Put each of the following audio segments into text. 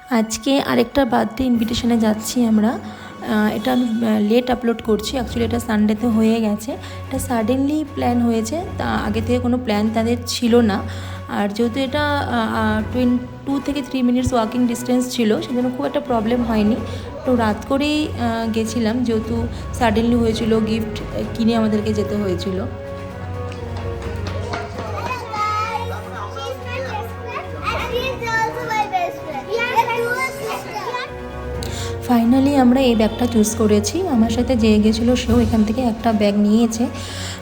আজকে আরেকটা বার্থডে ইনভিটেশনে যাচ্ছি আমরা। এটা আমি লেট আপলোড করছি, অ্যাকচুয়ালি এটা সানডেতে হয়ে গেছে। এটা সাডেনলি প্ল্যান হয়েছে, তা আগে থেকে কোনো প্ল্যান তাদের ছিল না। আর যেহেতু এটা 2 থেকে 3 মিনিটস ওয়াকিং ডিস্টেন্স ছিল, সেজন্য খুব একটা প্রবলেম হয়নি। তো রাত করেই গেছিলাম, যেহেতু সাডেনলি হয়েছিল, গিফট কিনে আমাদেরকে যেতে হয়েছিল। ফাইনালি আমরা এই ব্যাগটা চুজ করেছি। আমার সাথে যে গেছিলো সেও এখান থেকে একটা ব্যাগ নিয়েছে।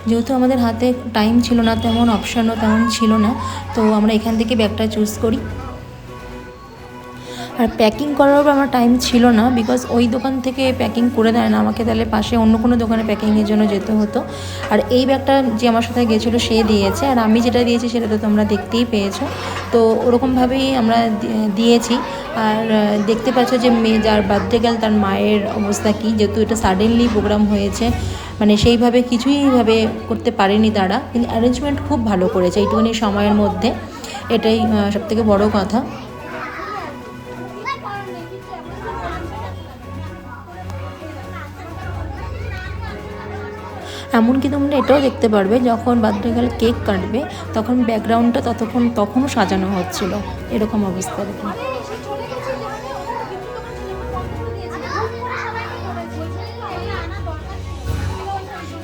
যেহেতু আমাদের হাতে টাইম ছিল না, তেমন অপশানও তেমন ছিল না, তো আমরা এখান থেকে ব্যাগটা চুজ করি। আর প্যাকিং করারও আমার টাইম ছিল না, বিকজ ওই দোকান থেকে প্যাকিং করে দেয় না আমাকে, তাহলে পাশে অন্য কোনো দোকানে প্যাকিংয়ের জন্য যেতে হতো। আর এই ব্যাগটা যে আমার সাথে গেছিলো সে দিয়েছে, আর আমি যেটা দিয়েছি সেটা তো তোমরা দেখতেই পেয়েছো। তো ওরকমভাবেই আমরা দিয়েছি। আর দেখতে পাচ্ছ যে মেয়ে যার বার্থডে গেল তার মায়ের অবস্থা কী, যেহেতু এটা সাডেনলি প্রোগ্রাম হয়েছে, মানে সেইভাবে কিছুইভাবে করতে পারেনি তারা, কিন্তু অ্যারেঞ্জমেন্ট খুব ভালো করেছে এইটুকুনি সময়ের মধ্যে। এটাই সবথেকে বড় কথা। এমনকি তোমরা এটাও দেখতে পারবে, যখন বার্থডে গার্ল কেক কাটবে তখন ব্যাকগ্রাউন্ডটা তখনও সাজানো হচ্ছিল, এরকম অবস্থা দেখুন।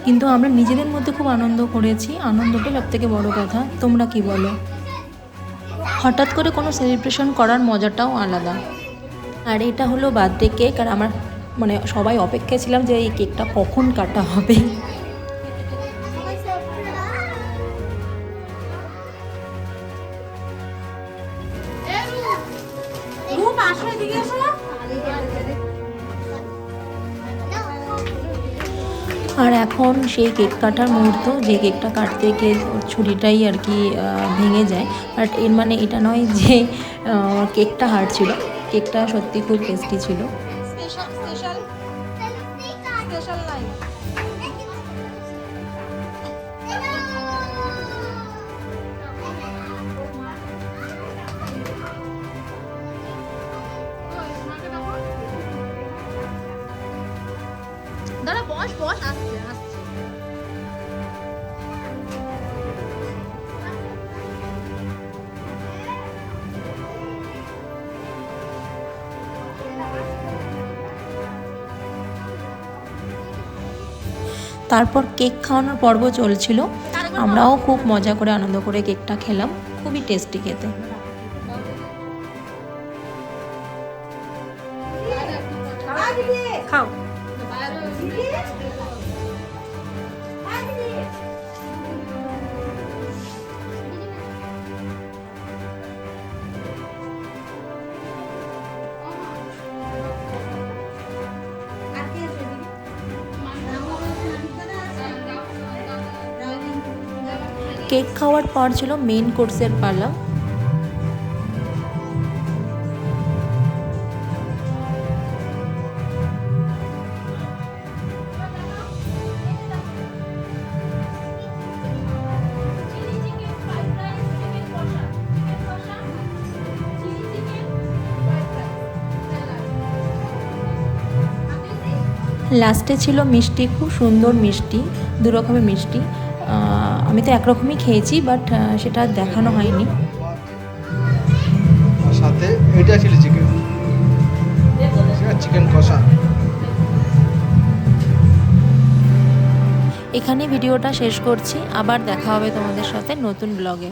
কিন্তু আমরা নিজেদের মধ্যে খুব আনন্দ করেছি, আনন্দটাই সবথেকে বড় কথা। তোমরা কি বলো? হঠাৎ করে কোনো সেলিব্রেশন করার মজাটাও আলাদা। আর এটা হলো বার্থডে কেক, আর আমার মানে সবাই অপেক্ষায় ছিলাম যে এই কেকটা কখন কাটা হবে। আর এখন সেই কেক কাটার মুহূর্ত, যে কেকটা কাটতে গিয়ে ছুরিটাই আর কি ভেঙে যায়। বাট এর মানে এটা নয় যে কেকটা হার্ড ছিল, কেকটা সত্যি খুব টেস্টি ছিল। দাঁড়া, বস বস, আসছে আসছে। তারপর কেক খাওয়ানোর পর্ব চলছিল, আমরাও খুব মজা করে আনন্দ করে কেকটা খেলাম, খুবই টেস্টি খেতে। খাও। কেক খাওয়ার পর ছিল মেন কোর্সের পালা। লাস্টে ছিল মিষ্টি, খুব সুন্দর মিষ্টি, 2 রকমের মিষ্টি। আমি তো একরকমই খেয়েছি, বাট সেটা দেখানো হয়নি। সাথে এটা ছিল চিকেন, চিকেন কষা। এখানে ভিডিওটা শেষ করছি, আবার দেখা হবে তোমাদের সাথে নতুন ব্লগে।